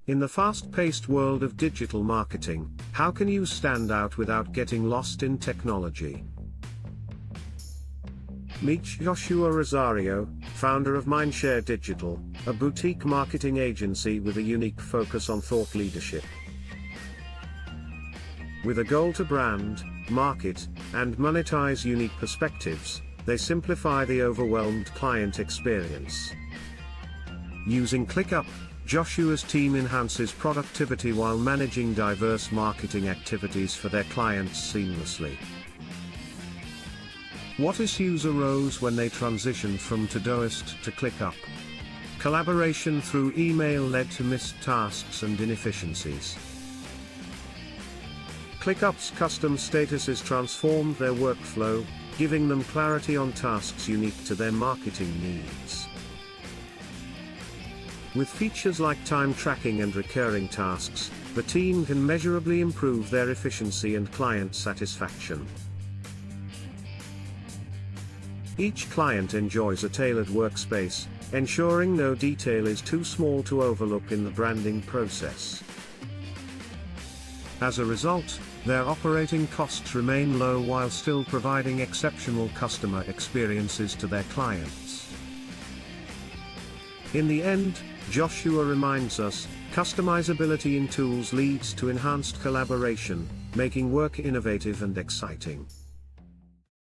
In the fast-paced world of digital marketing, how can you stand out without getting lost in technology? Meet Joshua Rosario, founder of Mindshare Digital, a boutique marketing agency with a unique focus on thought leadership. With a goal to brand, market, and monetize unique perspectives, they simplify the overwhelmed client experience. Using ClickUp, Joshua's team enhances productivity while managing diverse marketing activities for their clients seamlessly. What issues arose when they transitioned from Todoist to ClickUp? Collaboration through email led to missed tasks and inefficiencies. ClickUp's custom statuses transformed their workflow, giving them clarity on tasks unique to their marketing needs. With features like time tracking and recurring tasks, the team can measurably improve their efficiency and client satisfaction. Each client enjoys a tailored workspace, ensuring no detail is too small to overlook in the branding process. As a result, their operating costs remain low while still providing exceptional customer experiences to their clients. In the end, Joshua reminds us, customizability in tools leads to enhanced collaboration, making work innovative and exciting.